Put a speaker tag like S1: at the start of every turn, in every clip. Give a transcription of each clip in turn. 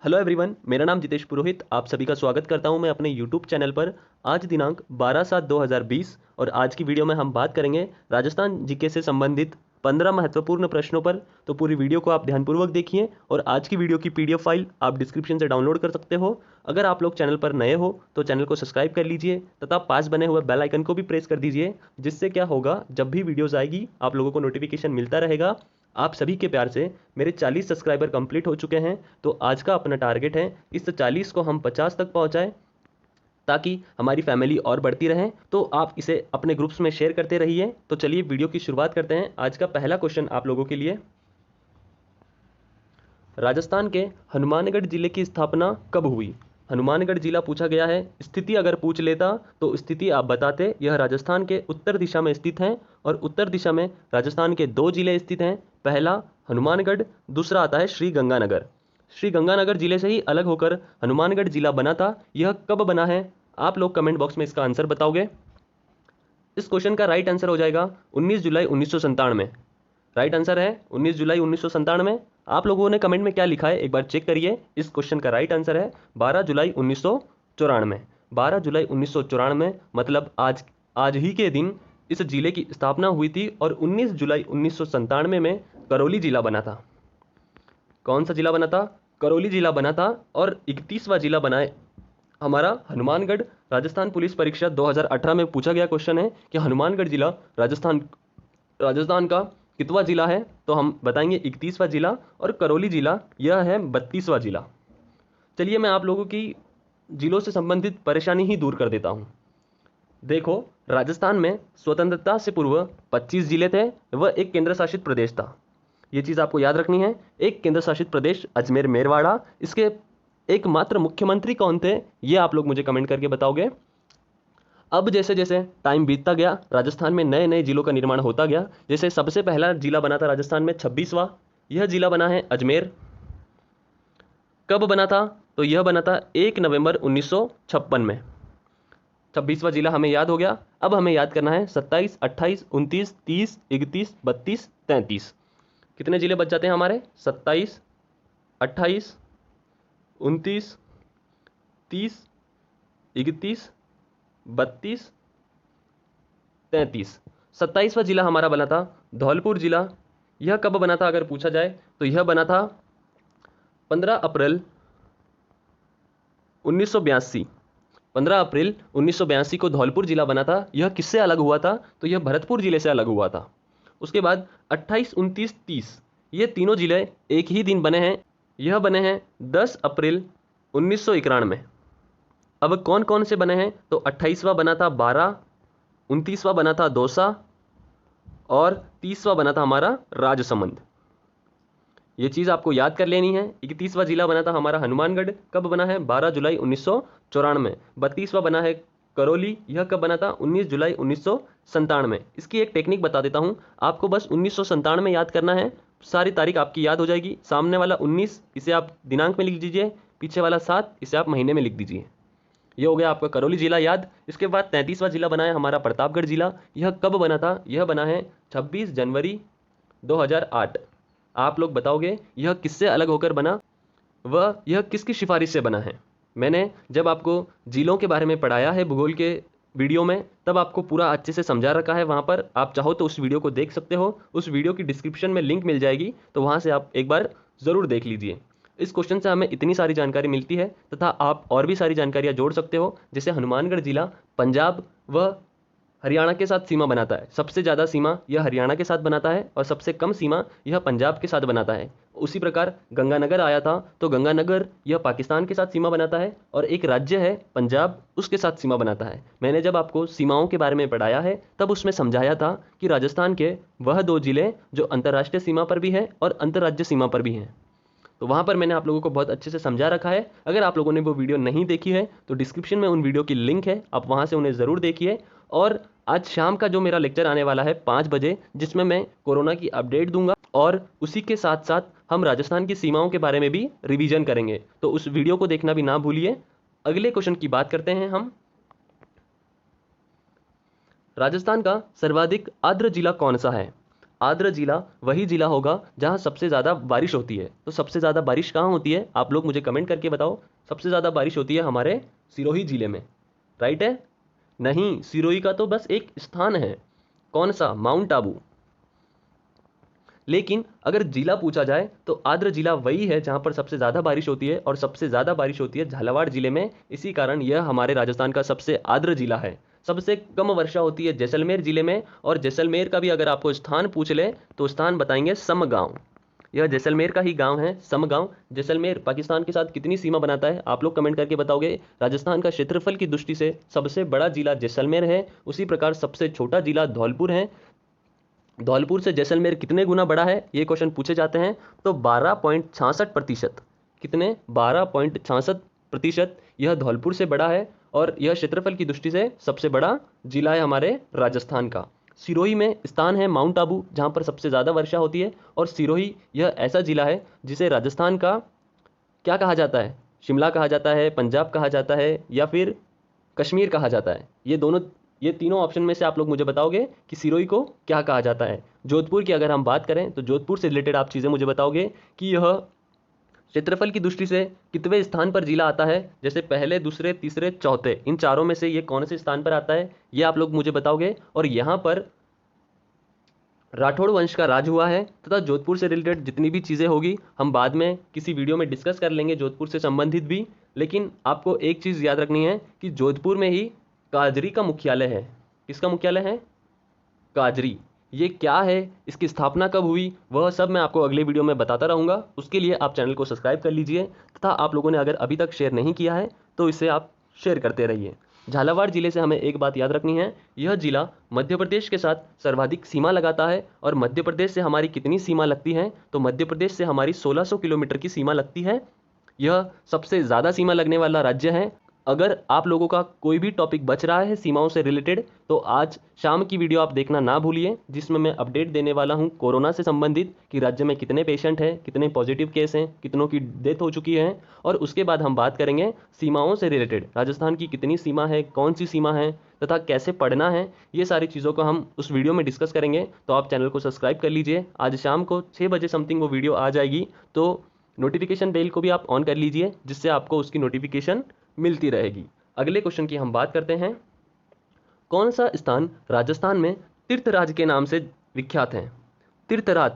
S1: Hello everyone, मेरा नाम जितेश पुरोहित। आप सभी का स्वागत करता हूं मैं अपने यूट्यूब चैनल पर। आज दिनांक 12/7/2020 और आज की वीडियो में हम बात करेंगे राजस्थान जीके से संबंधित 15 महत्वपूर्ण प्रश्नों पर। तो पूरी वीडियो को आप ध्यानपूर्वक देखिए और आज की वीडियो की पीडीएफ फाइल आप डिस्क्रिप्शन से डाउनलोड कर सकते हो। अगर आप लोग चैनल पर नए हो तो चैनल को सब्सक्राइब कर लीजिए तथा पास बने हुए बेल आइकन को भी प्रेस कर दीजिए, जिससे क्या होगा, जब भी वीडियोज़ आएगी आप लोगों को नोटिफिकेशन मिलता रहेगा। आप सभी के प्यार से मेरे 40 सब्सक्राइबर कंप्लीट हो चुके हैं, तो आज का अपना टारगेट है इस 40 को हम 50 तक पहुंचाएं, ताकि हमारी फैमिली और बढ़ती रहे। तो आप इसे अपने ग्रुप्स में शेयर करते रहिए। तो चलिए वीडियो की शुरुआत करते हैं। आज का पहला क्वेश्चन आप लोगों के लिए, राजस्थान के हनुमानगढ़ जिले की स्थापना कब हुई? हनुमानगढ़ जिला पूछा गया है। स्थिति अगर पूछ लेता तो स्थिति आप बताते। यह राजस्थान के उत्तर दिशा में स्थित है और उत्तर दिशा में राजस्थान के 2 जिले स्थित हैं। पहला हनुमानगढ़, दूसरा आता है श्री गंगानगर। श्री गंगानगर जिले से ही अलग होकर हनुमानगढ़ जिला बना था। यह कब बना है? आप लोग कमेंट बॉक्स में इसका आंसर बताओगे। इस क्वेश्चन का राइट आंसर हो जाएगा 19 जुलाई 1997। राइट आंसर है 19 जुलाई 1997। आप लोगों ने कमेंट में क्या लिखा है एक बार चेक करिए। इस क्वेश्चन का राइट आंसर है 12 जुलाई 1994। 12 जुलाई 1994 मतलब आज ही के दिन इस जिले की स्थापना हुई थी और 19 जुलाई 1997 में करौली जिला बना था। कौन सा जिला बना था? करौली जिला बना था। और 31वां जिला बना है हमारा हनुमानगढ़। राजस्थान पुलिस परीक्षा 2018 में पूछा गया क्वेश्चन है कि हनुमानगढ़ जिला राजस्थान का कितवा जिला है, तो हम बताएंगे 31वां जिला, और करौली जिला यह है 32वां जिला। चलिए मैं आप लोगों की जिलों से संबंधित परेशानी ही दूर कर देता हूं। देखो, राजस्थान में स्वतंत्रता से पूर्व 25 जिले थे। वह एक केंद्र शासित प्रदेश था। ये चीज़ आपको याद रखनी है। एक केंद्र शासित प्रदेश अजमेर मेरवाड़ा। इसके एकमात्र मुख्यमंत्री कौन थे, ये आप लोग मुझे कमेंट करके बताओगे। अब जैसे जैसे टाइम बीतता गया, राजस्थान में नए नए जिलों का निर्माण होता गया। जैसे सबसे पहला जिला बना था राजस्थान में 26वां, यह जिला बना है अजमेर। कब बना था? तो यह बना था 1 नवंबर 1956 में। 26वां जिला हमें याद हो गया। अब हमें याद करना है 27, 28, 29, 30, 31, 32, 33। कितने जिले बच जाते हैं हमारे? 27, 28, 29, 30, 31, 32, 33। 27वां जिला हमारा बना था धौलपुर जिला। यह कब बना था अगर पूछा जाए तो यह बना था 15 अप्रैल 1982। 15 अप्रैल 1982 को धौलपुर जिला बना था। यह किससे अलग हुआ था? तो यह भरतपुर जिले से अलग हुआ था। उसके बाद 28, 29, 30 ये तीनों जिले एक ही दिन बने हैं। यह बने हैं 10 अप्रैल 1991। अब कौन कौन से बने हैं? तो 28वां बना था बारां, 29वां बना था दौसा और 30वां बना था हमारा राजसमंद। ये चीज़ आपको याद कर लेनी है। 31वां जिला बना था हमारा हनुमानगढ़। कब बना है? 12 जुलाई 1994। 32वां बना है करौली। यह कब बना था? 19 जुलाई 1997। इसकी एक टेक्निक बता देता हूँ आपको। बस 1997 याद करना है, सारी तारीख आपकी याद हो जाएगी। सामने वाला 19 इसे आप दिनांक में लिख दीजिए, पीछे वाला 7 इसे आप महीने में लिख दीजिए। ये हो गया आपका करौली जिला याद। इसके बाद 33वां जिला बना है हमारा प्रतापगढ़ जिला। यह कब बना था? यह बना है 26 जनवरी 2008। आप लोग बताओगे यह किससे अलग होकर बना, वह यह किसकी सिफारिश से बना है? मैंने जब आपको जिलों के बारे में पढ़ाया है भूगोल के वीडियो में, तब आपको पूरा अच्छे से समझा रखा है। वहाँ पर आप चाहो तो उस वीडियो को देख सकते हो। उस वीडियो की डिस्क्रिप्शन में लिंक मिल जाएगी, तो वहाँ से आप एक बार ज़रूर देख लीजिए। इस क्वेश्चन से हमें इतनी सारी जानकारी मिलती है, तथा आप और भी सारी जानकारियाँ जोड़ सकते हो। जैसे हनुमानगढ़ जिला पंजाब व हरियाणा के साथ सीमा बनाता है। सबसे ज़्यादा सीमा यह हरियाणा के साथ बनाता है और सबसे कम सीमा यह पंजाब के साथ बनाता है। उसी प्रकार गंगानगर आया था, तो गंगानगर यह पाकिस्तान के साथ सीमा बनाता है और एक राज्य है पंजाब, उसके साथ सीमा बनाता है। मैंने जब आपको सीमाओं के बारे में पढ़ाया है तब उसमें समझाया था कि राजस्थान के वह 2 जिले जो अंतर्राष्ट्रीय सीमा पर भी हैं और अंतर्राज्यीय सीमा पर भी हैं। तो वहाँ पर मैंने आप लोगों को बहुत अच्छे से समझा रखा है। अगर आप लोगों ने वो वीडियो नहीं देखी है तो डिस्क्रिप्शन में उन वीडियो की लिंक है, आप वहाँ से उन्हें ज़रूर देखिए। और आज शाम का जो मेरा लेक्चर आने वाला है 5 बजे, जिसमें मैं कोरोना की अपडेट दूंगा और उसी के साथ साथ हम राजस्थान की सीमाओं के बारे में भी रिवीजन करेंगे, तो उस वीडियो को देखना भी ना भूलिए। अगले क्वेश्चन की बात करते हैं हम। राजस्थान का सर्वाधिक आर्द्र जिला कौन सा है? आर्द्र जिला वही जिला होगा जहां सबसे ज़्यादा बारिश होती है। तो सबसे ज़्यादा बारिश कहाँ होती है, आप लोग मुझे कमेंट करके बताओ। सबसे ज़्यादा बारिश होती है हमारे सिरोही जिले में, राइट है? नहीं, सिरोही का तो बस एक स्थान है। कौन सा? माउंट आबू। लेकिन अगर जिला पूछा जाए तो आर्द्र जिला वही है जहां पर सबसे ज़्यादा बारिश होती है, और सबसे ज़्यादा बारिश होती है झालावाड़ जिले में। इसी कारण यह हमारे राजस्थान का सबसे आर्द्र जिला है। सबसे कम वर्षा होती है जैसलमेर जिले में, और जैसलमेर का भी अगर आपको स्थान पूछ ले तो स्थान बताएंगे समगांव। यह जैसलमेर का ही गांव है, समगांव। जैसलमेर पाकिस्तान के साथ कितनी सीमा बनाता है, आप लोग कमेंट करके बताओगे। राजस्थान का क्षेत्रफल की दृष्टि से सबसे बड़ा जिला जैसलमेर है, उसी प्रकार सबसे छोटा जिला धौलपुर है। धौलपुर से जैसलमेर कितने गुना बड़ा है, ये क्वेश्चन पूछे जाते हैं। तो 12.66%। कितने? 12.66% यह धौलपुर से बड़ा है, और यह क्षेत्रफल की दृष्टि से सबसे बड़ा जिला है हमारे राजस्थान का। सिरोही में स्थान है माउंट आबू, जहाँ पर सबसे ज़्यादा वर्षा होती है। और सिरोही यह ऐसा जिला है जिसे राजस्थान का क्या कहा जाता है? शिमला कहा जाता है, पंजाब कहा जाता है, या फिर कश्मीर कहा जाता है। ये तीनों ऑप्शन में से आप लोग मुझे बताओगे कि सिरोही को क्या कहा जाता है। जोधपुर की अगर हम बात करें तो जोधपुर से रिलेटेड आप चीज़ें मुझे बताओगे कि यह क्षेत्रफल की दृष्टि से कितवें स्थान पर जिला आता है। जैसे पहले, दूसरे, तीसरे, चौथे, इन चारों में से ये कौन से स्थान पर आता है, ये आप लोग मुझे बताओगे। और यहाँ पर राठौड़ वंश का राज हुआ है, तथा जोधपुर से रिलेटेड जितनी भी चीज़ें होगी हम बाद में किसी वीडियो में डिस्कस कर लेंगे, जोधपुर से संबंधित भी। लेकिन आपको एक चीज़ याद रखनी है कि जोधपुर में ही काजरी का मुख्यालय है। किसका मुख्यालय है? काजरी। ये क्या है, इसकी स्थापना कब हुई, वह सब मैं आपको अगले वीडियो में बताता रहूँगा। उसके लिए आप चैनल को सब्सक्राइब कर लीजिए, तथा आप लोगों ने अगर अभी तक शेयर नहीं किया है तो इसे आप शेयर करते रहिए। झालावाड़ जिले से हमें एक बात याद रखनी है, यह जिला मध्य प्रदेश के साथ सर्वाधिक सीमा लगाता है। और मध्य प्रदेश से हमारी कितनी सीमा लगती है, तो मध्य प्रदेश से हमारी 1600 किलोमीटर की सीमा लगती है। यह सबसे ज़्यादा सीमा लगने वाला राज्य है। अगर आप लोगों का कोई भी टॉपिक बच रहा है सीमाओं से रिलेटेड, तो आज शाम की वीडियो आप देखना ना भूलिए, जिसमें मैं अपडेट देने वाला हूं कोरोना से संबंधित कि राज्य में कितने पेशेंट हैं, कितने पॉजिटिव केस हैं, कितनों की डेथ हो चुकी है। और उसके बाद हम बात करेंगे सीमाओं से रिलेटेड, राजस्थान की कितनी सीमा है, कौन सी सीमा है, तथा कैसे पढ़ना है। ये सारी चीज़ों को हम उस वीडियो में डिस्कस करेंगे। तो आप चैनल को सब्सक्राइब कर लीजिए। आज शाम को 6 बजे समथिंग वो वीडियो आ जाएगी, तो नोटिफिकेशन बेल को भी आप ऑन कर लीजिए, जिससे आपको उसकी नोटिफिकेशन मिलती रहेगी। अगले क्वेश्चन की हम बात करते हैं। कौन सा स्थान राजस्थान में तीर्थराज के नाम से विख्यात है? तीर्थराज,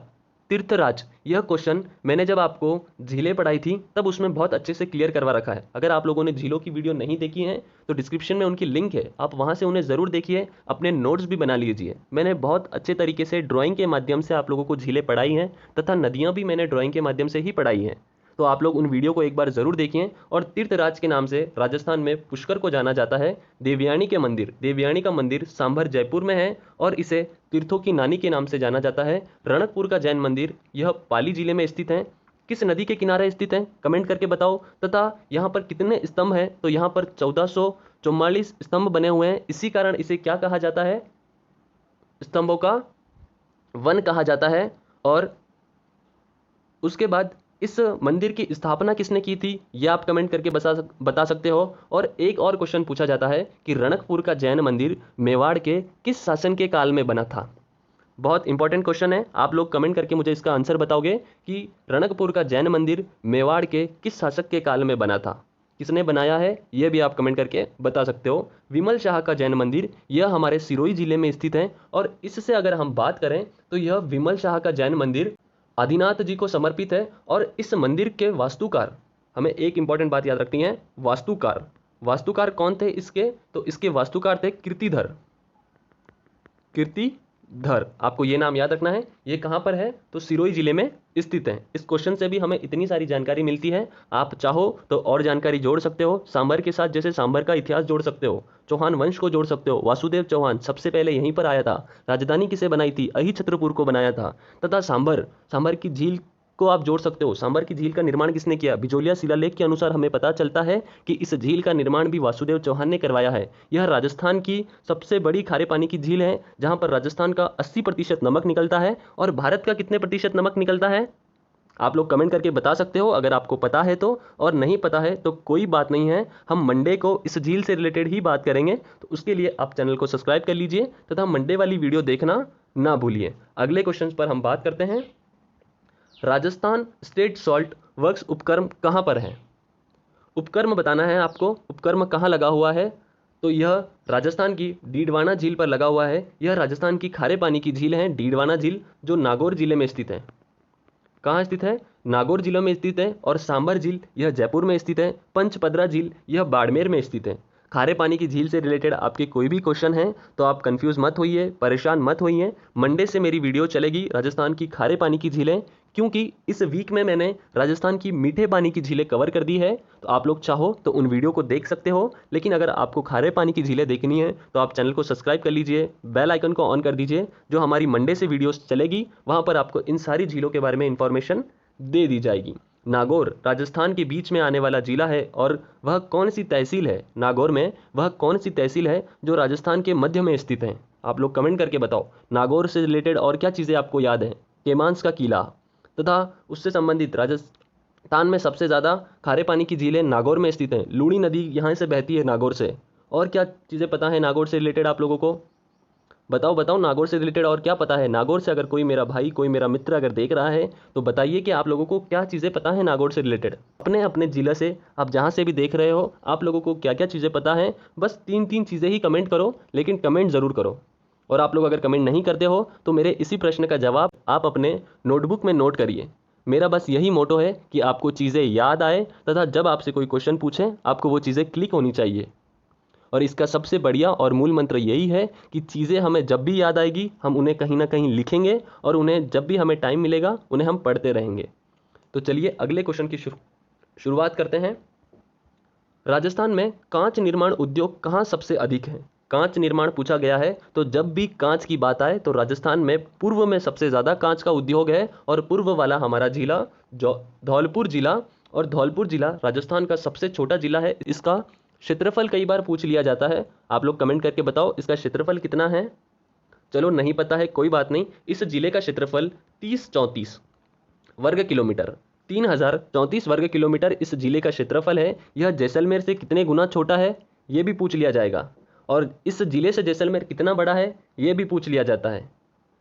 S1: तीर्थराज, यह क्वेश्चन मैंने जब आपको झीलें पढ़ाई थी तब उसमें बहुत अच्छे से क्लियर करवा रखा है। अगर आप लोगों ने झीलों की वीडियो नहीं देखी है तो डिस्क्रिप्शन में उनकी लिंक है, आप वहां से उन्हें ज़रूर देखिए, अपने नोट्स भी बना लीजिए। मैंने बहुत अच्छे तरीके से ड्राइंग के माध्यम से आप लोगों को झीलें पढ़ाई हैं, तथा नदियाँ भी मैंने ड्राइंग के माध्यम से ही पढ़ाई हैं। तो आप लोग उन वीडियो को एक बार ज़रूर देखिए। और तीर्थराज के नाम से राजस्थान में पुष्कर को जाना जाता है। देवयानी के मंदिर, देवयानी का मंदिर सांभर जयपुर में है, और इसे तीर्थों की नानी के नाम से जाना जाता है। रणकपुर का जैन मंदिर, यह पाली जिले में स्थित है। किस नदी के किनारे स्थित है, कमेंट करके बताओ। तथा यहाँ पर कितने स्तंभ हैं, तो यहाँ पर 1444 स्तंभ बने हुए हैं। इसी कारण इसे क्या कहा जाता है? स्तंभों का वन कहा जाता है। और उसके बाद इस मंदिर की स्थापना किसने की थी, यह आप कमेंट करके बता सकते हो। और एक और क्वेश्चन पूछा जाता है कि रणकपुर का जैन मंदिर मेवाड़ के किस शासन के काल में बना था? बहुत इंपॉर्टेंट क्वेश्चन है, आप लोग कमेंट करके मुझे इसका आंसर बताओगे कि रणकपुर का जैन मंदिर मेवाड़ के किस शासक के काल में बना था, किसने बनाया है, यह भी आप कमेंट करके बता सकते हो। विमल शाह का जैन मंदिर, यह हमारे सिरोही जिले में स्थित है। और इससे अगर हम बात करें तो यह विमल शाह का जैन मंदिर आदिनाथ जी को समर्पित है। और इस मंदिर के वास्तुकार, हमें एक इंपॉर्टेंट बात याद रखनी है, वास्तुकार, वास्तुकार कौन थे इसके, तो इसके वास्तुकार थे कीर्तिधर, कीर्तिधर, आपको ये नाम याद रखना है। ये कहाँ पर है, तो सिरोही जिले में स्थित है। इस क्वेश्चन से भी हमें इतनी सारी जानकारी मिलती है, आप चाहो तो और जानकारी जोड़ सकते हो। सांभर के साथ जैसे सांभर का इतिहास जोड़ सकते हो, चौहान वंश को जोड़ सकते हो। वासुदेव चौहान सबसे पहले यहीं पर आया था। राजधानी किसे बनाई थी, अहिछत्रपुर को बनाया था। तथा सांभर, सांभर की झील को आप जोड़ सकते हो। सांभर की झील का निर्माण किसने किया, बिजोलिया शिलालेख के अनुसार हमें पता चलता है कि इस झील का निर्माण भी वासुदेव चौहान ने करवाया है। यह राजस्थान की सबसे बड़ी खारे पानी की झील है, जहां पर राजस्थान का 80% नमक निकलता है। और भारत का कितने प्रतिशत नमक निकलता है, आप लोग कमेंट करके बता सकते हो अगर आपको पता है तो। और नहीं पता है तो कोई बात नहीं है, हम मंडे को इस झील से रिलेटेड ही बात करेंगे। तो उसके लिए आप चैनल को सब्सक्राइब कर लीजिए, तथा मंडे वाली वीडियो देखना ना भूलिए। अगले क्वेश्चन पर हम बात करते हैं। राजस्थान स्टेट सॉल्ट वर्क्स उपक्रम कहाँ पर है? उपक्रम बताना है आपको, उपक्रम कहाँ लगा हुआ है। तो यह राजस्थान की डीडवाना झील पर लगा हुआ है। यह राजस्थान की खारे पानी की झील है डीडवाना झील, जो नागौर जिले में स्थित है। कहाँ स्थित है? नागौर जिले में स्थित है। और सांबर झील यह जयपुर में स्थित है। पंचपदरा झील यह बाड़मेर में स्थित है। खारे पानी की झील से रिलेटेड आपके कोई भी क्वेश्चन है तो आप कंफ्यूज मत होइए, परेशान मत होइए। मंडे से मेरी वीडियो चलेगी राजस्थान की खारे पानी की झीलें, क्योंकि इस वीक में मैंने राजस्थान की मीठे पानी की झीलें कवर कर दी है। तो आप लोग चाहो तो उन वीडियो को देख सकते हो, लेकिन अगर आपको खारे पानी की झीलें देखनी है तो आप चैनल को सब्सक्राइब कर लीजिए, बेल आइकन को ऑन कर दीजिए। जो हमारी मंडे से वीडियोस चलेगी वहाँ पर आपको इन सारी झीलों के बारे में इंफॉर्मेशन दे दी जाएगी। नागौर राजस्थान के बीच में आने वाला जिला है। और वह कौन सी तहसील है? नागौर में वह कौन सी तहसील है जो राजस्थान के मध्य में स्थित है? आप लोग कमेंट करके बताओ। नागौर से रिलेटेड और क्या चीज़ें आपको याद हैं? केमांस का किला तथा उससे संबंधित राजस्थान में सबसे ज़्यादा खारे पानी की झीलें नागौर में स्थित हैं। लूणी नदी यहाँ से बहती है नागौर से। और क्या चीज़ें पता है नागौर से रिलेटेड आप लोगों को? बताओ बताओ, नागौर से रिलेटेड और क्या पता है? नागौर से अगर कोई मेरा भाई, कोई मेरा मित्र अगर देख रहा है तो बताइए कि आप लोगों को क्या चीज़ें पता है नागौर से रिलेटेड। अपने अपने ज़िले से आप जहाँ से भी देख रहे हो, आप लोगों को क्या क्या चीज़ें पता हैं, बस 3 चीज़ें ही कमेंट करो, लेकिन कमेंट ज़रूर करो। और आप लोग अगर कमेंट नहीं करते हो तो मेरे इसी प्रश्न का जवाब आप अपने नोटबुक में नोट करिए। मेरा बस यही मोटो है कि आपको चीज़ें याद आए तथा जब आपसे कोई क्वेश्चन पूछे आपको वो चीज़ें क्लिक होनी चाहिए। और इसका सबसे बढ़िया और मूल मंत्र यही है कि चीज़ें हमें जब भी याद आएगी हम उन्हें कहीं ना कहीं लिखेंगे और उन्हें जब भी हमें टाइम मिलेगा उन्हें हम पढ़ते रहेंगे। तो चलिए अगले क्वेश्चन की शुरुआत करते हैं। राजस्थान में कांच निर्माण उद्योग कहाँ सबसे अधिक है? कांच निर्माण पूछा गया है तो जब भी कांच की बात आए तो राजस्थान में पूर्व में सबसे ज़्यादा कांच का उद्योग है। और पूर्व वाला हमारा जिला जो धौलपुर जिला, और धौलपुर जिला राजस्थान का सबसे छोटा जिला है। इसका क्षेत्रफल कई बार पूछ लिया जाता है। आप लोग कमेंट करके बताओ इसका क्षेत्रफल कितना है। चलो नहीं पता है कोई बात नहीं। इस जिले का क्षेत्रफल 3034 वर्ग किलोमीटर, 3034 वर्ग किलोमीटर इस जिले का क्षेत्रफल है। यह जैसलमेर से कितने गुना छोटा है ये भी पूछ लिया जाएगा। और इस जिले से जैसलमेर कितना बड़ा है ये भी पूछ लिया जाता है।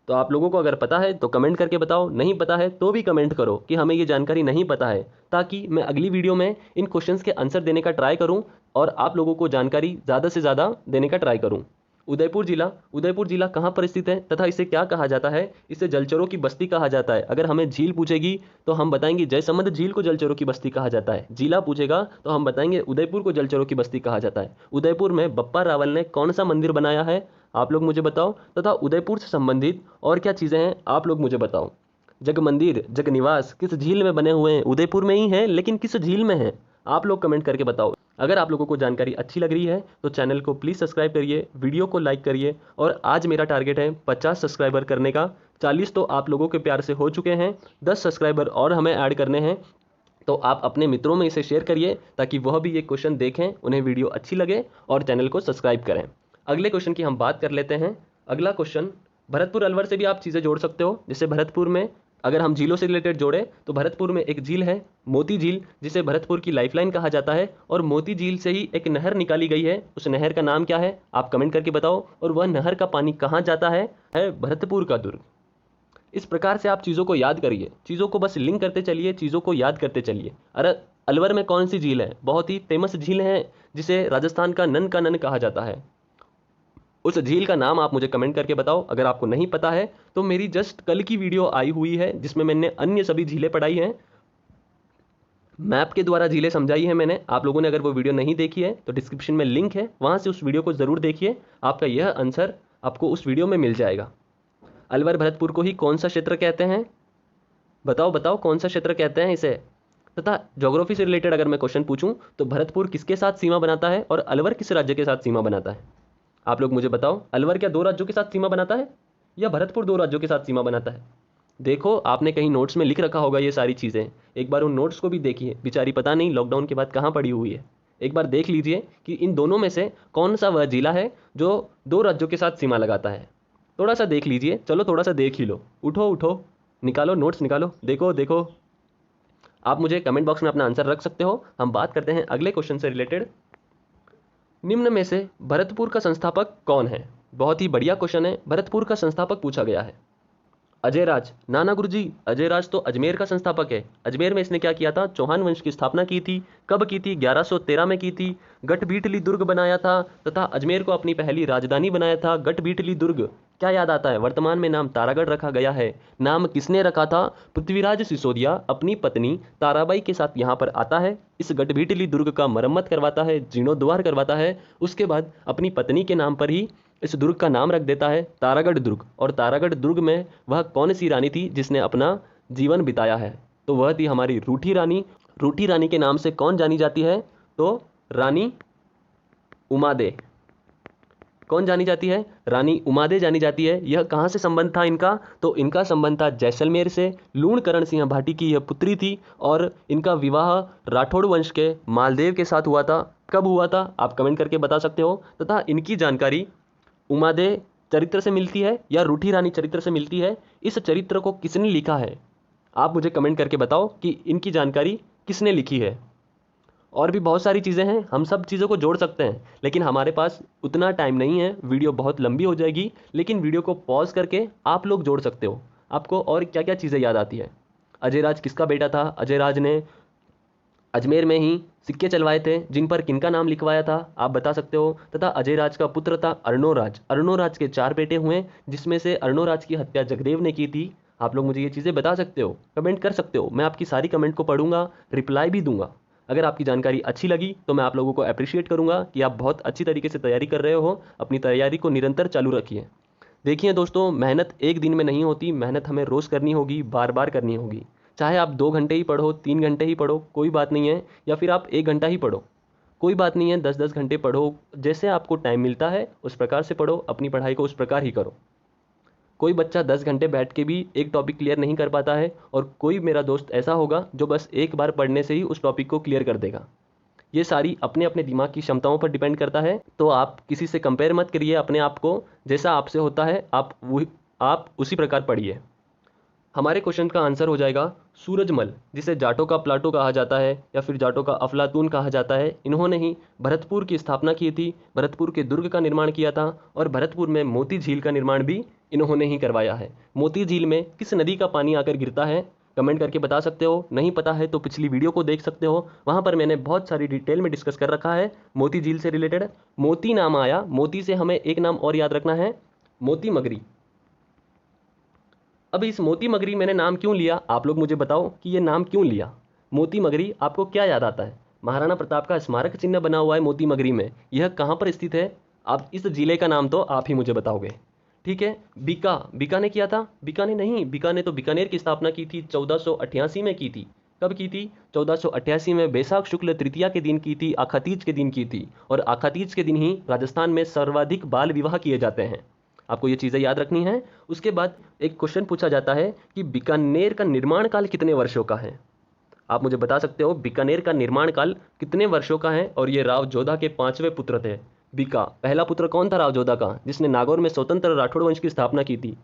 S1: तो आप लोगों को अगर पता है तो कमेंट करके बताओ, नहीं पता है तो भी कमेंट करो कि हमें ये जानकारी नहीं पता है, ताकि मैं अगली वीडियो में इन क्वेश्चंस के आंसर देने का ट्राई करूं और आप लोगों को जानकारी ज़्यादा से ज़्यादा देने का ट्राई करूं। उदयपुर जिला कहाँ पर स्थित है तथा इसे क्या कहा जाता है? इसे जलचरों की बस्ती कहा जाता है। अगर हमें झील पूछेगी तो हम बताएंगे जयसमंद झील को जलचरों की बस्ती कहा जाता है। जिला पूछेगा तो हम बताएंगे उदयपुर को जलचरों की बस्ती कहा जाता है। उदयपुर में बप्पा रावल ने कौन सा मंदिर बनाया है आप लोग मुझे बताओ। तथा उदयपुर से संबंधित और क्या चीज़ें हैं आप लोग मुझे बताओ। जग मंदिर, जग निवास किस झील में बने हुए हैं? उदयपुर में ही है, लेकिन किस झील में है? आप लोग कमेंट करके बताओ। अगर आप लोगों को जानकारी अच्छी लग रही है तो चैनल को प्लीज़ सब्सक्राइब करिए, वीडियो को लाइक करिए। और आज मेरा टारगेट है 50 सब्सक्राइबर करने का। 40 तो आप लोगों के प्यार से हो चुके हैं, 10 सब्सक्राइबर और हमें ऐड करने हैं। तो आप अपने मित्रों में इसे शेयर करिए ताकि वह भी ये क्वेश्चन देखें, उन्हें वीडियो अच्छी लगे और चैनल को सब्सक्राइब करें। अगले क्वेश्चन की हम बात कर लेते हैं। अगला क्वेश्चन, भरतपुर अलवर से भी आप चीज़ें जोड़ सकते हो। जैसे भरतपुर में अगर हम झीलों से रिलेटेड जोड़े तो भरतपुर में एक झील है मोती झील, जिसे भरतपुर की लाइफलाइन कहा जाता है। और मोती झील से ही एक नहर निकाली गई है। उस नहर का नाम क्या है आप कमेंट करके बताओ। और वह नहर का पानी कहाँ जाता है भरतपुर का दुर्ग। इस प्रकार से आप चीज़ों को याद करिए, चीज़ों को बस लिंक करते चलिए, चीज़ों को याद करते चलिए। अरे अलवर में कौन सी झील है? बहुत ही फेमस झील है जिसे राजस्थान का नन कहा जाता है। उस झील का नाम आप मुझे कमेंट करके बताओ। अगर आपको नहीं पता है तो मेरी जस्ट कल की वीडियो आई हुई है जिसमें मैंने अन्य सभी झीलें पढ़ाई हैं, मैप के द्वारा झीलें समझाई है मैंने। आप लोगों ने अगर वो वीडियो नहीं देखी है तो डिस्क्रिप्शन में लिंक है, वहाँ से उस वीडियो को ज़रूर देखिए। आपका यह आंसर आपको उस वीडियो में मिल जाएगा। अलवर भरतपुर को ही कौन सा क्षेत्र कहते हैं? बताओ बताओ कौन सा क्षेत्र कहते हैं इसे। तथा ज्योग्राफी से रिलेटेड अगर मैं क्वेश्चन पूछूं तो भरतपुर किसके साथ सीमा बनाता है और अलवर किस राज्य के साथ सीमा बनाता है? आप लोग मुझे बताओ। अलवर क्या 2 राज्यों के साथ सीमा बनाता है या भरतपुर 2 राज्यों के साथ सीमा बनाता है? देखो आपने कहीं नोट्स में लिख रखा होगा ये सारी चीज़ें, एक बार उन नोट्स को भी देखिए। बेचारी पता नहीं लॉकडाउन के बाद कहाँ पड़ी हुई है। एक बार देख लीजिए कि इन दोनों में से कौन सा वह जिला है जो 2 राज्यों के साथ सीमा लगाता है। थोड़ा सा देख लीजिए, चलो थोड़ा सा देख ही लो। उठो उठो, निकालो नोट्स निकालो, देखो देखो। आप मुझे कमेंट बॉक्स में अपना आंसर रख सकते हो। हम बात करते हैं अगले क्वेश्चन से रिलेटेड। निम्न में से भरतपुर का संस्थापक कौन है? बहुत ही बढ़िया क्वेश्चन है। भरतपुर का संस्थापक पूछा गया है। अजय राज, नाना गुरुजी, अजय राज तो अजमेर का संस्थापक है। अजमेर में इसने क्या किया था? चौहान वंश की स्थापना की थी। कब की थी? 1113 में की थी। गढ़बीटली दुर्ग बनाया था तथा अजमेर को अपनी पहली राजधानी बनाया था। गढ़बीटली दुर्ग क्या याद आता है? वर्तमान में नाम तारागढ़ रखा गया है। नाम किसने रखा था? पृथ्वीराज सिसोदिया अपनी पत्नी ताराबाई के साथ यहाँ पर आता है, इस गढ़बीटली दुर्ग का मरम्मत करवाता है, जीर्णोद्धार करवाता है। उसके बाद अपनी पत्नी के नाम पर ही इस दुर्ग का नाम रख देता है तारागढ़ दुर्ग। और तारागढ़ दुर्ग में वह कौन सी रानी थी जिसने अपना जीवन बिताया है? तो वह थी हमारी रूठी रानी। रूठी रानी के नाम से कौन जानी जाती है? तो रानी उमादे। कौन जानी जाती है? रानी उमादे जानी जाती है। यह कहाँ से संबंध था इनका? तो इनका संबंध था जैसलमेर से। लूणकरण सिंह भाटी की यह पुत्री थी और इनका विवाह राठौड़ वंश के मालदेव के साथ हुआ था। कब हुआ था? आप कमेंट करके बता सकते हो। तथा इनकी जानकारी उमादे चरित्र से मिलती है या रूठी रानी चरित्र से मिलती है? इस चरित्र को किसने लिखा है? आप मुझे कमेंट करके बताओ कि इनकी जानकारी किसने लिखी है। और भी बहुत सारी चीज़ें हैं, हम सब चीज़ों को जोड़ सकते हैं, लेकिन हमारे पास उतना टाइम नहीं है, वीडियो बहुत लंबी हो जाएगी। लेकिन वीडियो को पॉज करके आप लोग जोड़ सकते हो। आपको और क्या क्या चीज़ें याद आती है? अजय राज किसका बेटा था? अजय राज ने अजमेर में ही सिक्के चलवाए थे, जिन पर किनका नाम लिखवाया था आप बता सकते हो। तथा अजय राज का पुत्र था अर्णोराज। अर्णोराज के 4 बेटे हुए, जिसमें से अर्णोराज की हत्या जगदेव ने की थी। आप लोग मुझे ये चीज़ें बता सकते हो, कमेंट कर सकते हो। मैं आपकी सारी कमेंट को पढ़ूंगा, रिप्लाई भी दूंगा। अगर आपकी जानकारी अच्छी लगी तो मैं आप लोगों को अप्रिशिएट करूंगा कि आप बहुत अच्छी तरीके से तैयारी कर रहे हो। अपनी तैयारी को निरंतर चालू रखिए। देखिए दोस्तों, मेहनत एक दिन में नहीं होती, मेहनत हमें रोज़ करनी होगी, बार बार करनी होगी। चाहे आप 2 घंटे ही पढ़ो, 3 घंटे ही पढ़ो, कोई बात नहीं है, या फिर आप 1 घंटा ही पढ़ो, कोई बात नहीं है। 10-10 घंटे पढ़ो, जैसे आपको टाइम मिलता है उस प्रकार से पढ़ो, अपनी पढ़ाई को उस प्रकार ही करो। कोई बच्चा 10 घंटे बैठ के भी एक टॉपिक क्लियर नहीं कर पाता है, और कोई मेरा दोस्त ऐसा होगा जो बस एक बार पढ़ने से ही उस टॉपिक को क्लियर कर देगा। ये सारी अपने अपने दिमाग की क्षमताओं पर डिपेंड करता है। तो आप किसी से कंपेयर मत करिए अपने आप को। जैसा आपसे होता है आप उसी प्रकार पढ़िए। हमारे क्वेश्चन का आंसर हो जाएगा सूरजमल, जिसे जाटों का प्लाटो कहा जाता है या फिर जाटों का अफलातून कहा जाता है। इन्होंने ही भरतपुर की स्थापना की थी, भरतपुर के दुर्ग का निर्माण किया था, और भरतपुर में मोती झील का निर्माण भी इन्होंने ही करवाया है। मोती झील में किस नदी का पानी आकर गिरता है? कमेंट करके बता सकते हो। नहीं पता है तो पिछली वीडियो को देख सकते हो, वहाँ पर मैंने बहुत सारी डिटेल में डिस्कस कर रखा है मोती झील से रिलेटेड। मोती नाम आया, मोती से हमें एक नाम और याद रखना है, मोती मगरी। अब इस मोती मगरी मैंने नाम क्यों लिया, आप लोग मुझे बताओ कि ये नाम क्यों लिया। मोती मगरी आपको क्या याद आता है? महाराणा प्रताप का स्मारक चिन्ह बना हुआ है मोती मगरी में। यह कहाँ पर स्थित है? आप इस जिले का नाम तो आप ही मुझे बताओगे। ठीक है, बीका ने किया था? बीका ने नहीं, बीका ने तो बीकानेर की स्थापना की थी, 1488 में की थी। कब की थी? 1488 में बैसाख शुक्ल तृतीया के दिन की थी, आखातीज के दिन की थी। और आखातीज के दिन ही राजस्थान में सर्वाधिक बाल विवाह किए जाते हैं। आपको ये चीज़ें याद रखनी है। उसके बाद एक क्वेश्चन पूछा जाता है कि बीकानेर का निर्माण काल कितने वर्षों का है? आप मुझे बता सकते हो बीकानेर का निर्माण काल कितने वर्षों का है? और ये राव जोधा के 5वें पुत्र थे। बीका पहला पुत्र कौन था राव जोधा का, जिसने नागौर में स्वतंत्र राठौड़ वंश की स्थापना की थी?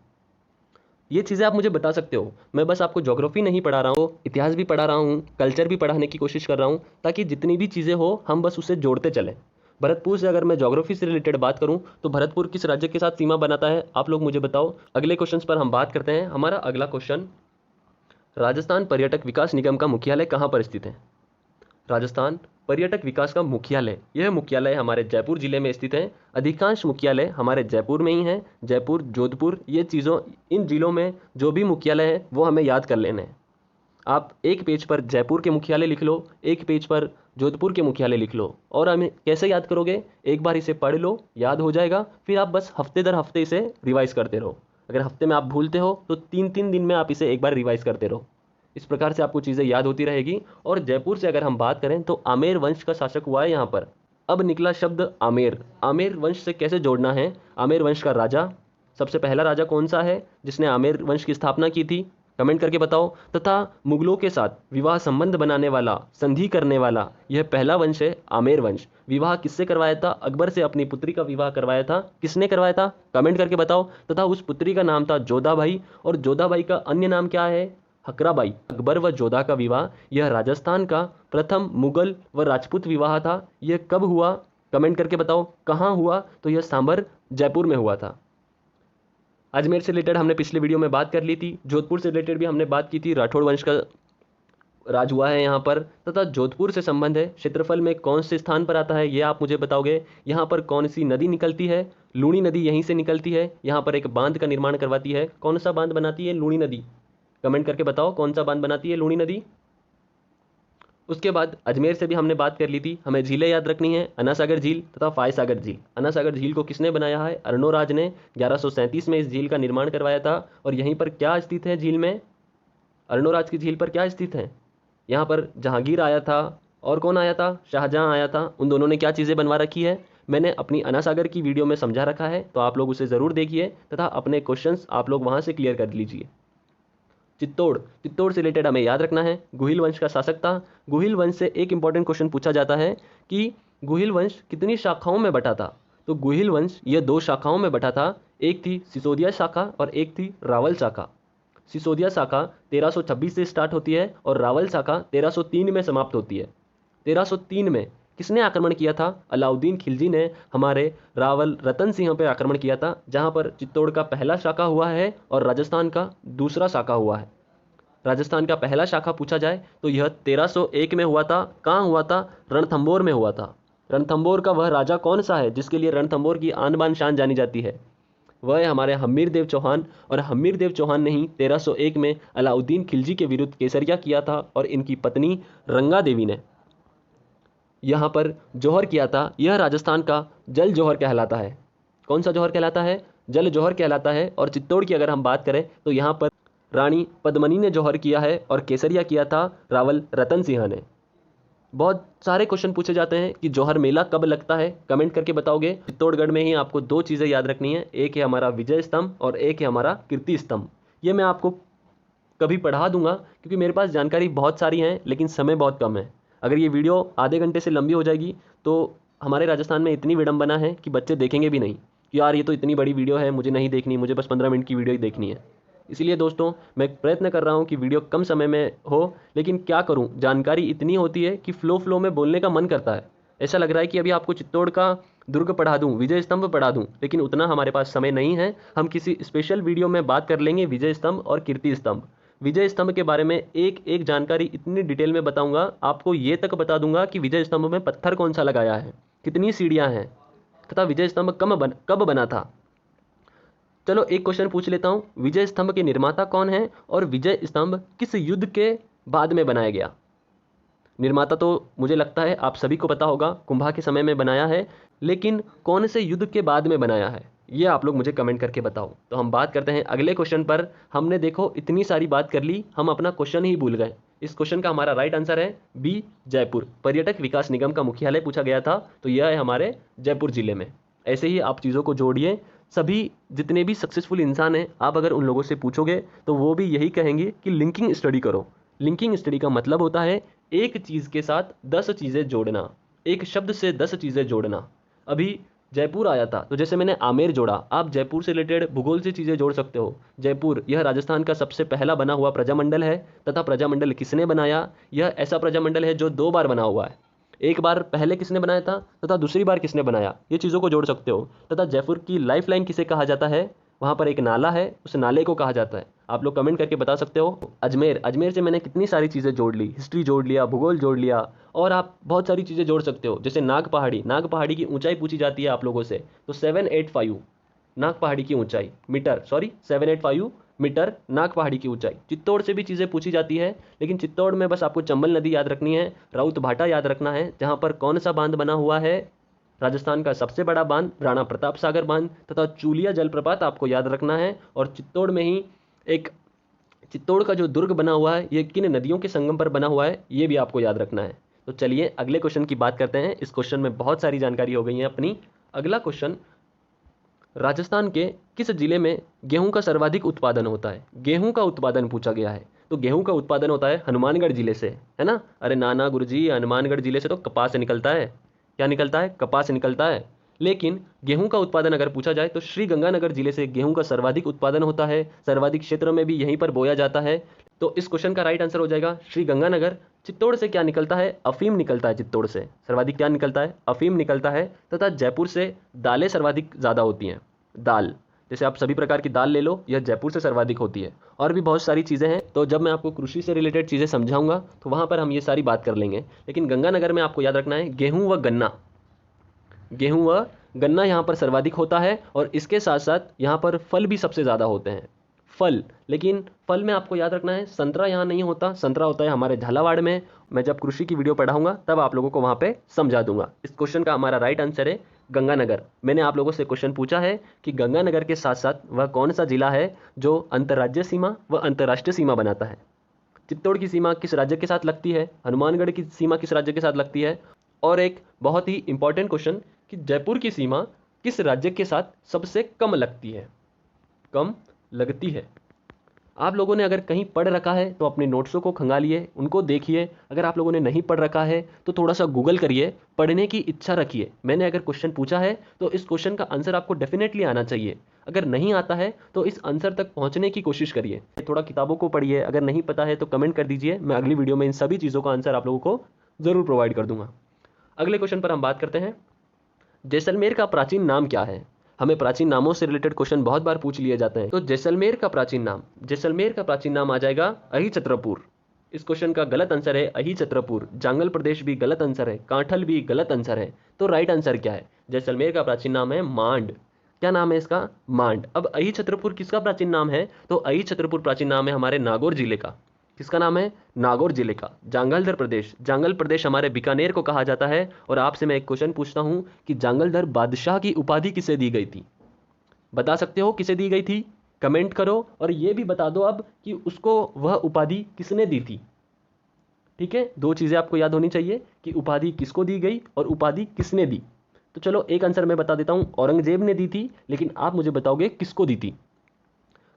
S1: ये चीज़ें आप मुझे बता सकते हो। मैं बस आपको ज्योग्राफी नहीं पढ़ा रहा हूँ, इतिहास भी पढ़ा रहा हूँ, कल्चर भी पढ़ाने की कोशिश कर रहा हूँ, ताकि जितनी भी चीज़ें हो हम बस उसे जोड़ते चलें। भरतपुर से अगर मैं ज्योग्राफी से रिलेटेड बात करूं तो भरतपुर किस राज्य के साथ सीमा बनाता है? आप लोग मुझे बताओ। अगले क्वेश्चन पर हम बात करते हैं। हमारा अगला क्वेश्चन, राजस्थान पर्यटक विकास निगम का मुख्यालय कहाँ पर स्थित है? राजस्थान पर्यटक विकास का मुख्यालय, यह मुख्यालय हमारे जयपुर जिले में स्थित है। अधिकांश मुख्यालय हमारे जयपुर में ही हैं। जयपुर, जोधपुर, ये चीज़ों, इन जिलों में जो भी मुख्यालय है वो हमें याद कर लेने हैं। आप एक पेज पर जयपुर के मुख्यालय लिख लो, एक पेज पर जोधपुर के मुख्यालय लिख लो। और हमें कैसे याद करोगे? एक बार इसे पढ़ लो, याद हो जाएगा, फिर आप बस हफ्ते दर हफ्ते इसे रिवाइज करते रहो। अगर हफ्ते में आप भूलते हो तो 3-3 दिन में आप इसे एक बार रिवाइज करते रहो। इस प्रकार से आपको चीज़ें याद होती रहेगी। और जयपुर से अगर हम बात करें तो आमेर वंश का शासक हुआ है यहाँ पर। अब निकला शब्द आमेर। आमेर वंश से कैसे जोड़ना है? आमेर वंश का राजा, सबसे पहला राजा कौन सा है जिसने आमेर वंश की स्थापना की थी? कमेंट करके बताओ। तथा मुगलों के साथ विवाह संबंध बनाने वाला, संधि करने वाला यह पहला वंश है आमेर वंश। विवाह किससे करवाया था? अकबर से अपनी पुत्री का विवाह करवाया था। किसने करवाया था? कमेंट करके बताओ। तथा उस पुत्री का नाम था जोधाबाई, और जोधाबाई का अन्य नाम क्या है? हकराबाई। अकबर व जोधा का विवाह, यह राजस्थान का प्रथम मुगल व राजपूत विवाह था। यह कब हुआ? कमेंट करके बताओ। कहाँ हुआ? तो यह सांबर जयपुर में हुआ था। अजमेर से रिलेटेड हमने पिछले वीडियो में बात कर ली थी। जोधपुर से रिलेटेड भी हमने बात की थी, राठौड़ वंश का राज हुआ है यहाँ पर। तथा जोधपुर से संबंध है, क्षेत्रफल में कौन से स्थान पर आता है ये आप मुझे बताओगे। यहाँ पर कौन सी नदी निकलती है, लूणी नदी यहीं से निकलती है। यहाँ पर एक बांध का निर्माण करवाती है, कौन सा बांध बनाती है लूणी नदी, कमेंट करके बताओ कौन सा बांध बनाती है लूणी नदी। उसके बाद अजमेर से भी हमने बात कर ली थी, हमें झीलें याद रखनी है, अन्ना सागर झील तथा फाय सागर झील। अन्ना सागर झील को किसने बनाया है, अर्णोराज ने 1137 में इस झील का निर्माण करवाया था। और यहीं पर क्या स्थित है झील में, अर्णोराज की झील पर क्या स्थित है, यहाँ पर जहांगीर आया था और कौन आया था, शाहजहां आया था। उन दोनों ने क्या चीज़ें बनवा रखी है, मैंने अपनी अन्ना सागर की वीडियो में समझा रखा है, तो आप लोग उसे ज़रूर देखिए तथा अपने क्वेश्चंस आप लोग वहाँ से क्लियर कर लीजिए। चित्तौड़ से रिलेटेड हमें याद रखना है, गुहिल वंश का शासक था। गुहिल वंश से एक इंपॉर्टेंट क्वेश्चन पूछा जाता है कि गुहिल वंश कितनी शाखाओं में बटा था। तो गुहिल वंश ये 2 शाखाओं में बटा था, एक थी सिसोदिया शाखा और एक थी रावल शाखा। सिसोदिया शाखा 1326 से स्टार्ट होती है और रावल शाखा 1303 में समाप्त होती है। 1303 में किसने आक्रमण किया था, अलाउद्दीन खिलजी ने हमारे रावल रतन सिंह पर आक्रमण किया था, जहां पर चित्तौड़ का पहला शाखा हुआ है और राजस्थान का दूसरा शाखा हुआ है। राजस्थान का पहला शाखा पूछा जाए तो यह 1301 में हुआ था। कहाँ हुआ था, रणथंभौर में हुआ था। रणथंभौर का वह राजा कौन सा है जिसके लिए रणथंभौर की आन बान शान जानी जाती है, वह है हमारे हम्मीर देव चौहान। और हम्मीर देव चौहान ने ही 1301 में अलाउद्दीन खिलजी के विरुद्ध केसरिया किया था और इनकी पत्नी रंगा देवी ने यहाँ पर जौहर किया था। यह राजस्थान का जल जौहर कहलाता है। कौन सा जौहर कहलाता है, जल जौहर कहलाता है। और चित्तौड़ की अगर हम बात करें तो यहाँ पर रानी पद्मनी ने जौहर किया है और केसरिया किया था रावल रतन सिंह ने। बहुत सारे क्वेश्चन पूछे जाते हैं कि जौहर मेला कब लगता है, कमेंट करके बताओगे। चित्तौड़गढ़ में ही आपको 2 चीज़ें याद रखनी है, एक है हमारा विजय स्तंभ और एक है हमारा कीर्ति स्तंभ। ये मैं आपको कभी पढ़ा दूंगा क्योंकि मेरे पास जानकारी बहुत सारी है लेकिन समय बहुत कम है। अगर ये वीडियो आधे घंटे से लंबी हो जाएगी तो हमारे राजस्थान में इतनी विडंबना है कि बच्चे देखेंगे भी नहीं कि यार ये तो इतनी बड़ी वीडियो है, मुझे नहीं देखनी, मुझे बस 15 मिनट की वीडियो ही देखनी है। इसीलिए दोस्तों मैं प्रयत्न कर रहा हूँ कि वीडियो कम समय में हो, लेकिन क्या करूँ, जानकारी इतनी होती है कि फ्लो में बोलने का मन करता है। ऐसा लग रहा है कि अभी आपको चित्तौड़ का दुर्ग पढ़ा दूं, विजय स्तंभ पढ़ा दूं, लेकिन उतना हमारे पास समय नहीं है। हम किसी स्पेशल वीडियो में बात कर लेंगे विजय स्तंभ और कीर्ति स्तंभ। विजय स्तंभ के बारे में एक एक जानकारी इतनी डिटेल में बताऊंगा, आपको ये तक बता दूंगा कि विजय स्तंभ में पत्थर कौन सा लगाया है, कितनी सीढ़ियां हैं तथा विजय स्तंभ कब बना था। चलो एक क्वेश्चन पूछ लेता हूं, विजय स्तंभ के निर्माता कौन है और विजय स्तंभ किस युद्ध के बाद में बनाया गया। निर्माता तो मुझे लगता है आप सभी को पता होगा, कुंभा के समय में बनाया है, लेकिन कौन से युद्ध के बाद में बनाया है ये आप लोग मुझे कमेंट करके बताओ। तो हम बात करते हैं अगले क्वेश्चन पर। हमने देखो इतनी सारी बात कर ली, हम अपना क्वेश्चन ही भूल गए। इस क्वेश्चन का हमारा राइट आंसर है बी, जयपुर। पर्यटक विकास निगम का मुख्यालय पूछा गया था, तो यह है हमारे जयपुर जिले में। ऐसे ही आप चीज़ों को जोड़िए। सभी जितने भी सक्सेसफुल इंसान हैं, आप अगर उन लोगों से पूछोगे तो वो भी यही कहेंगे कि लिंकिंग स्टडी करो। लिंकिंग स्टडी का मतलब होता है एक चीज़ के साथ 10 चीज़ें जोड़ना, एक शब्द से 10 चीज़ें जोड़ना। अभी जयपुर आया था तो जैसे मैंने आमेर जोड़ा, आप जयपुर से रिलेटेड भूगोल से चीज़ें जोड़ सकते हो। जयपुर यह राजस्थान का सबसे पहला बना हुआ प्रजामंडल है तथा प्रजामंडल किसने बनाया, यह ऐसा प्रजामंडल है जो 2 बार बना हुआ है। एक बार पहले किसने बनाया था तथा दूसरी बार किसने बनाया, ये चीज़ों को जोड़ सकते हो। तथा जयपुर की लाइफलाइन किसे कहा जाता है, वहाँ पर एक नाला है, उस नाले को कहा जाता है। आप लोग कमेंट करके बता सकते हो। अजमेर से मैंने कितनी सारी चीज़ें जोड़ ली, हिस्ट्री जोड़ लिया, भूगोल जोड़ लिया, और आप बहुत सारी चीज़ें जोड़ सकते हो। जैसे नाग पहाड़ी की ऊंचाई पूछी जाती है आप लोगों से, तो 785 नाग पहाड़ी की ऊंचाई मीटर, 785 मीटर नाग पहाड़ी की ऊंचाई। चित्तौड़ से भी चीज़ें पूछी जाती है, लेकिन चित्तौड़ में बस आपको चंबल नदी याद रखनी है, राउत भाटा याद रखना है, जहाँ पर कौन सा बांध बना हुआ है, राजस्थान का सबसे बड़ा बांध राणा प्रताप सागर बांध, तथा चूलिया जलप्रपात आपको याद रखना है। और चित्तौड़ में ही एक चित्तौड़ का जो दुर्ग बना हुआ है ये किन नदियों के संगम पर बना हुआ है, ये भी आपको याद रखना है। तो चलिए अगले क्वेश्चन की बात करते हैं। इस क्वेश्चन में बहुत सारी जानकारी हो गई है अपनी। अगला क्वेश्चन, राजस्थान के किस जिले में गेहूं का सर्वाधिक उत्पादन होता है। गेहूं का उत्पादन पूछा गया है, तो गेहूं का उत्पादन होता है हनुमानगढ़ जिले से, है ना। अरे नाना गुरुजी, हनुमानगढ़ जिले से तो कपास निकलता है। क्या निकलता है, कपास निकलता है। लेकिन गेहूं का उत्पादन अगर पूछा जाए तो श्री गंगानगर जिले से गेहूं का सर्वाधिक उत्पादन होता है। सर्वाधिक क्षेत्र में भी यहीं पर बोया जाता है। तो इस क्वेश्चन का राइट आंसर हो जाएगा श्री गंगानगर। चित्तौड़ से क्या निकलता है? अफीम निकलता है। चित्तौड़ से सर्वाधिक क्या निकलता है? अफीम निकलता है। तथा जयपुर से दालें सर्वाधिक ज़्यादा होती हैं। दाल, जैसे आप सभी प्रकार की दाल ले लो, यह जयपुर से सर्वाधिक होती है। और भी बहुत सारी चीज़ें हैं, तो जब मैं आपको कृषि से रिलेटेड चीज़ें समझाऊंगा तो वहाँ पर हम ये सारी बात कर लेंगे। लेकिन गंगानगर में आपको याद रखना है गेहूँ व गन्ना, गेहूँ व गन्ना यहाँ पर सर्वाधिक होता है। और इसके साथ साथ यहाँ पर फल भी सबसे ज़्यादा होते हैं। फल, लेकिन फल में आपको याद रखना है संतरा यहाँ नहीं होता, संतरा होता है हमारे झालावाड़ में। मैं जब कृषि की वीडियो पढ़ाऊंगा तब आप लोगों को वहाँ पे समझा दूंगा। इस क्वेश्चन का हमारा राइट आंसर है गंगानगर। मैंने आप लोगों से क्वेश्चन पूछा है कि गंगानगर के साथ साथ वह कौन सा जिला है जो अंतर्राज्यीय सीमा व अंतर्राष्ट्रीय सीमा बनाता है। चित्तौड़ की सीमा किस राज्य के साथ लगती है? हनुमानगढ़ की सीमा किस राज्य के साथ लगती है? और एक बहुत ही इंपॉर्टेंट क्वेश्चन कि जयपुर की सीमा किस राज्य के साथ सबसे कम लगती है? कम लगती है। आप लोगों ने अगर कहीं पढ़ रखा है तो अपने नोट्सों को खंगालिए, उनको देखिए। अगर आप लोगों ने नहीं पढ़ रखा है तो थोड़ा सा गूगल करिए, पढ़ने की इच्छा रखिए। मैंने अगर क्वेश्चन पूछा है तो इस क्वेश्चन का आंसर आपको डेफिनेटली आना चाहिए। अगर नहीं आता है तो इस आंसर तक पहुंचने की कोशिश करिए। थोड़ा किताबों को पढ़िए। अगर नहीं पता है तो कमेंट कर दीजिए, मैं अगली वीडियो में इन सभी चीज़ों का आंसर आप लोगों को ज़रूर प्रोवाइड कर दूंगा। अगले क्वेश्चन पर हम बात करते हैं, जैसलमेर का प्राचीन नाम क्या है? हमें प्राचीन नामों से रिलेटेड क्वेश्चन बहुत बार पूछ लिए जाते हैं। तो जैसलमेर का प्राचीन नाम आ जाएगा अहिछत्रपुर। इस क्वेश्चन का गलत आंसर है अहिछत्रपुर। जांगल प्रदेश भी गलत आंसर है, कांठल भी गलत आंसर है। तो राइट आंसर क्या है? जैसलमेर का प्राचीन नाम है मांड। क्या नाम है इसका? मांड। अब अहिछत्रपुर किसका प्राचीन नाम है? तो अहिछत्रपुर प्राचीन नाम है हमारे नागौर जिले का। किसका नाम है? नागौर जिले का। जांगलधर प्रदेश, जांगल प्रदेश हमारे बीकानेर को कहा जाता है। और आपसे मैं एक क्वेश्चन पूछता हूं कि जांगलधर बादशाह की उपाधि किसे दी गई थी? बता सकते हो किसे दी गई थी? कमेंट करो और यह भी बता दो अब कि उसको वह उपाधि किसने दी थी। ठीक है, दो चीजें आपको याद होनी चाहिए कि उपाधि किसको दी गई और उपाधि किसने दी। तो चलो एक आंसर मैं बता देता हूं, औरंगजेब ने दी थी, लेकिन आप मुझे बताओगे किसको दी थी।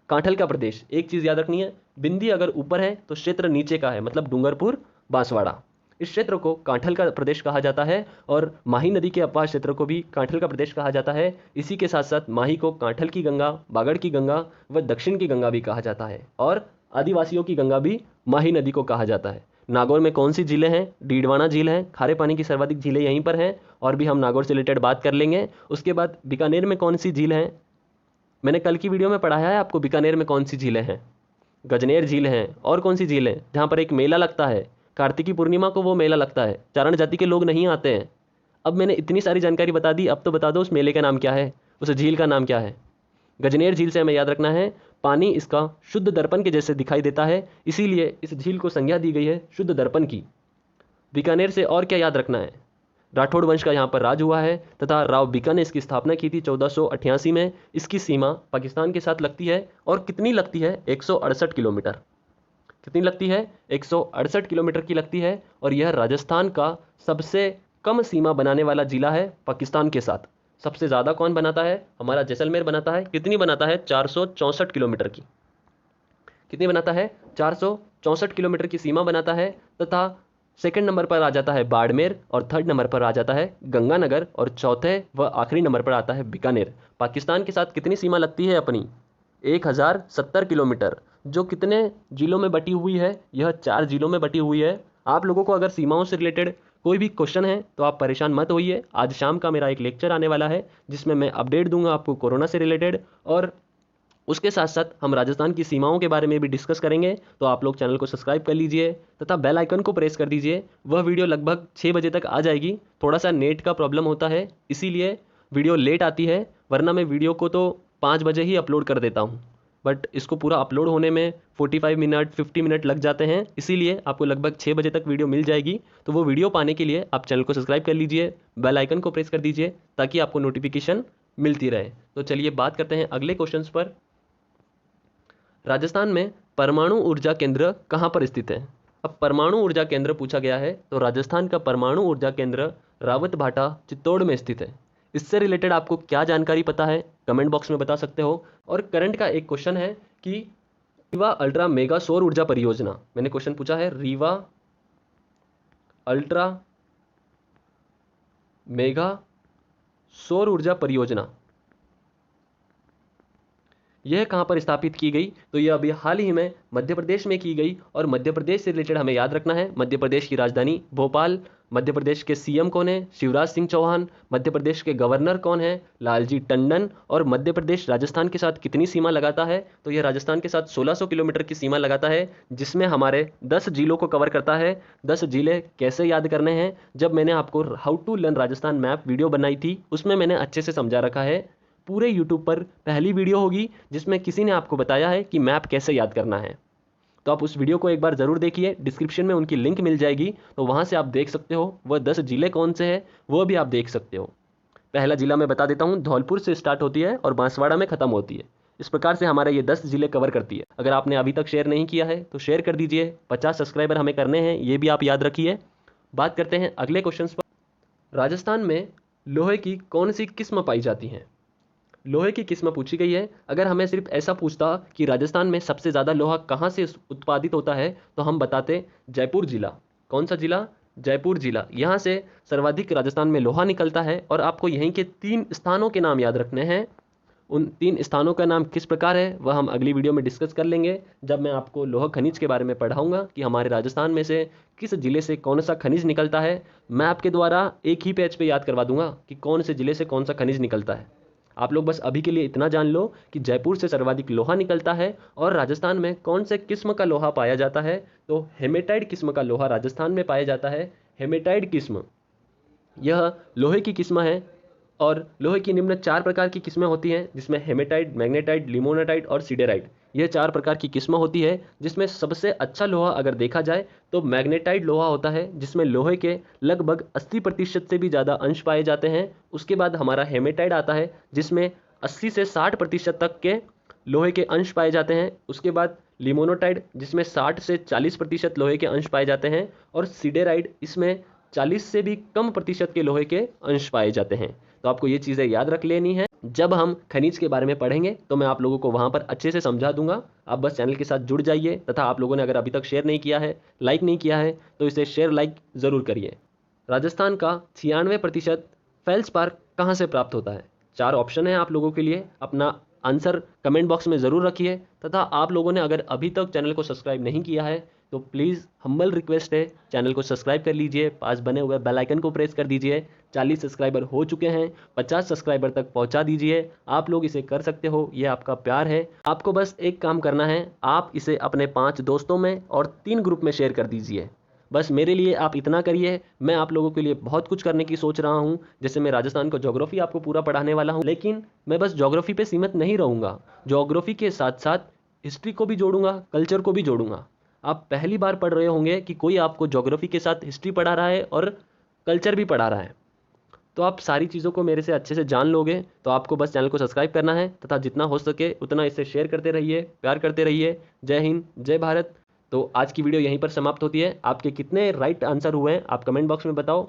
S1: कांठल का प्रदेश, एक चीज याद रखनी है, बिंदी अगर ऊपर है तो क्षेत्र नीचे का है, मतलब डूंगरपुर बांसवाड़ा। इस क्षेत्र को कांठल का प्रदेश कहा जाता है। और माही नदी के अपवाह क्षेत्र को भी कांठल का प्रदेश कहा जाता है। इसी के साथ साथ माही को कांठल की गंगा, बागड़ की गंगा व दक्षिण की गंगा भी कहा जाता है। और आदिवासियों की गंगा भी माही नदी को कहा जाता है। नागौर में कौन सी झीलें हैं? डीडवाना झील है, खारे पानी की सर्वाधिक झीलें यहीं पर हैं। और भी हम नागौर से रिलेटेड बात कर लेंगे। उसके बाद बीकानेर में कौन सी झील है? मैंने कल की वीडियो में पढ़ाया है आपको बीकानेर में कौन सी झीलें हैं। गजनेर झील है। और कौन सी झील है जहाँ पर एक मेला लगता है? कार्तिकी पूर्णिमा को वो मेला लगता है, चारण जाति के लोग नहीं आते हैं। अब मैंने इतनी सारी जानकारी बता दी, अब तो बता दो उस मेले का नाम क्या है, उस झील का नाम क्या है। गजनेर झील से हमें याद रखना है पानी इसका शुद्ध दर्पण के जैसे दिखाई देता है, इसीलिए इस झील को संज्ञा दी गई है शुद्ध दर्पण की। बीकानेर से और क्या याद रखना है? राठौड़ वंश का यहाँ पर राज हुआ है तथा राव बीका ने इसकी स्थापना की थी 1488 में। इसकी सीमा पाकिस्तान के साथ लगती है। और कितनी लगती है? 168 किलोमीटर। कितनी लगती है? 168 किलोमीटर की लगती है। और यह राजस्थान का सबसे कम सीमा बनाने वाला जिला है पाकिस्तान के साथ। सबसे ज़्यादा कौन बनाता है? हमारा जैसलमेर बनाता है। कितनी बनाता है? 464 किलोमीटर की। कितनी बनाता है? 464 किलोमीटर की सीमा बनाता है। तथा सेकंड नंबर पर आ जाता है बाड़मेर और थर्ड नंबर पर आ जाता है गंगानगर और चौथे व आखिरी नंबर पर आता है बीकानेर। पाकिस्तान के साथ कितनी सीमा लगती है अपनी? 1070 किलोमीटर, जो कितने जिलों में बटी हुई है? यह 4 जिलों में बटी हुई है। आप लोगों को अगर सीमाओं से रिलेटेड कोई भी क्वेश्चन है तो आप परेशान मत होइए। आज शाम का मेरा एक लेक्चर आने वाला है जिसमें मैं अपडेट दूंगा आपको कोरोना से रिलेटेड। और उसके साथ साथ हम राजस्थान की सीमाओं के बारे में भी डिस्कस करेंगे। तो आप लोग चैनल को सब्सक्राइब कर लीजिए तथा बेल आइकन को प्रेस कर दीजिए। वह वीडियो लगभग 6 बजे तक आ जाएगी। थोड़ा सा नेट का प्रॉब्लम होता है इसीलिए वीडियो लेट आती है, वरना मैं वीडियो को तो 5 बजे ही अपलोड कर देता हूँ। बट इसको पूरा अपलोड होने में 45 मिनट 50 मिनट लग जाते हैं, इसीलिए आपको लगभग 6 बजे तक वीडियो मिल जाएगी। तो वो वीडियो पाने के लिए आप चैनल को सब्सक्राइब कर लीजिए, बेल आइकन को प्रेस कर दीजिए ताकि आपको नोटिफिकेशन मिलती रहे। तो चलिए बात करते हैं अगले क्वेश्चंस पर। राजस्थान में परमाणु ऊर्जा केंद्र कहाँ पर स्थित है? अब परमाणु ऊर्जा केंद्र पूछा गया है तो राजस्थान का परमाणु ऊर्जा केंद्र रावतभाटा चित्तौड़ में स्थित है। इससे रिलेटेड आपको क्या जानकारी पता है कमेंट बॉक्स में बता सकते हो। और करंट का एक क्वेश्चन है कि रीवा अल्ट्रा मेगा सौर ऊर्जा परियोजना, मैंने क्वेश्चन पूछा है रीवा अल्ट्रा मेगा सौर ऊर्जा परियोजना, यह कहाँ पर स्थापित की गई, तो यह अभी हाल ही में मध्य प्रदेश में की गई। और मध्य प्रदेश से रिलेटेड हमें याद रखना है, मध्य प्रदेश की राजधानी भोपाल, मध्य प्रदेश के सीएम कौन है, शिवराज सिंह चौहान, मध्य प्रदेश के गवर्नर कौन है, लालजी टंडन। और मध्य प्रदेश राजस्थान के साथ कितनी सीमा लगाता है, तो यह राजस्थान के साथ 1600 किलोमीटर की सीमा लगाता है, जिसमें हमारे 10 जिलों को कवर करता है। 10 जिले कैसे याद करने हैं, जब मैंने आपको how to learn Rajasthan map video बनाई थी, उसमें मैंने अच्छे से समझा रखा है। पूरे यूट्यूब पर पहली वीडियो होगी जिसमें किसी ने आपको बताया है कि मैप कैसे याद करना है। तो आप उस वीडियो को एक बार ज़रूर देखिए, डिस्क्रिप्शन में उनकी लिंक मिल जाएगी, तो वहाँ से आप देख सकते हो वह 10 जिले कौन से हैं वो भी आप देख सकते हो। पहला जिला मैं बता देता हूँ, धौलपुर से स्टार्ट होती है और बांसवाड़ा में ख़त्म होती है। इस प्रकार से हमारे ये 10 जिले कवर करती है। अगर आपने अभी तक शेयर नहीं किया है तो शेयर कर दीजिए। 50 सब्सक्राइबर हमें करने हैं, ये भी आप याद रखिए। बात करते हैं अगले क्वेश्चन पर। राजस्थान में लोहे की कौन सी किस्म पाई जाती है। लोहे की किस्म पूछी गई है। अगर हमें सिर्फ ऐसा पूछता कि राजस्थान में सबसे ज़्यादा लोहा कहाँ से उत्पादित होता है, तो हम बताते जयपुर जिला। कौन सा जिला, जयपुर जिला। यहाँ से सर्वाधिक राजस्थान में लोहा निकलता है। और आपको यहीं के 3 स्थानों के नाम याद रखने हैं। उन 3 स्थानों का नाम किस प्रकार है वह हम अगली वीडियो में डिस्कस कर लेंगे, जब मैं आपको लोहा खनिज के बारे में पढ़ाऊंगा कि हमारे राजस्थान में से किस जिले से कौन सा खनिज निकलता है। मैं आपके द्वारा एक ही पेज पे याद करवा दूंगा कि कौन से जिले से कौन सा खनिज निकलता है। आप लोग बस अभी के लिए इतना जान लो कि जयपुर से सर्वाधिक लोहा निकलता है। और राजस्थान में कौन से किस्म का लोहा पाया जाता है, तो हेमेटाइट किस्म का लोहा राजस्थान में पाया जाता है। हेमेटाइट किस्म यह लोहे की किस्म है। और लोहे की निम्न 4 प्रकार की किस्में होती हैं, जिसमें हेमेटाइट, मैग्नेटाइट, लिमोनाटाइट और सीडेराइट। यह 4 प्रकार की किस्म होती है, जिसमें सबसे अच्छा लोहा अगर देखा जाए तो मैग्नेटाइट लोहा होता है, जिसमें लोहे के लगभग 80% से भी ज़्यादा अंश पाए जाते हैं। उसके बाद हमारा हेमेटाइट आता है, जिसमें 80 से 60% तक के लोहे के अंश पाए जाते हैं। उसके बाद लिमोनोटाइट, जिसमें 60 से 40% लोहे के अंश पाए जाते हैं। और सीडेराइट, इसमें 40 से भी कम प्रतिशत के लोहे के अंश पाए जाते हैं। तो आपको ये चीज़ें याद रख लेनी है। जब हम खनिज के बारे में पढ़ेंगे तो मैं आप लोगों को वहाँ पर अच्छे से समझा दूंगा। आप बस चैनल के साथ जुड़ जाइए, तथा आप लोगों ने अगर अभी तक शेयर नहीं किया है, लाइक नहीं किया है, तो इसे शेयर लाइक ज़रूर करिए। राजस्थान का 96% फेल्सपार कहाँ से प्राप्त होता है। 4 ऑप्शन है आप लोगों के लिए। अपना आंसर कमेंट बॉक्स में ज़रूर रखिए। तथा आप लोगों ने अगर अभी तक चैनल को सब्सक्राइब नहीं किया है तो प्लीज़ हम्बल रिक्वेस्ट है, चैनल को सब्सक्राइब कर लीजिए, पास बने हुए बेल आइकन को प्रेस कर दीजिए। 40 सब्सक्राइबर हो चुके हैं, 50 सब्सक्राइबर तक पहुंचा दीजिए। आप लोग इसे कर सकते हो, ये आपका प्यार है। आपको बस एक काम करना है, आप इसे अपने 5 दोस्तों में और 3 ग्रुप में शेयर कर दीजिए। बस मेरे लिए आप इतना करिए। मैं आप लोगों के लिए बहुत कुछ करने की सोच रहा हूँ। जैसे मैं राजस्थान को ज्योग्राफी आपको पूरा पढ़ाने वाला हूँ, लेकिन मैं बस ज्योग्राफी पे सीमित नहीं रहूँगा। ज्योग्राफी के साथ साथ हिस्ट्री को भी जोड़ूंगा, कल्चर को भी जोड़ूंगा। आप पहली बार पढ़ रहे होंगे कि कोई आपको ज्योग्राफी के साथ हिस्ट्री पढ़ा रहा है और कल्चर भी पढ़ा रहा है। तो आप सारी चीज़ों को मेरे से अच्छे से जान लोगे। तो आपको बस चैनल को सब्सक्राइब करना है, तथा जितना हो सके उतना इसे शेयर करते रहिए, प्यार करते रहिए। जय हिंद, जय भारत। तो आज की वीडियो यहीं पर समाप्त होती है। आपके कितने राइट आंसर हुए हैं आप कमेंट बॉक्स में बताओ।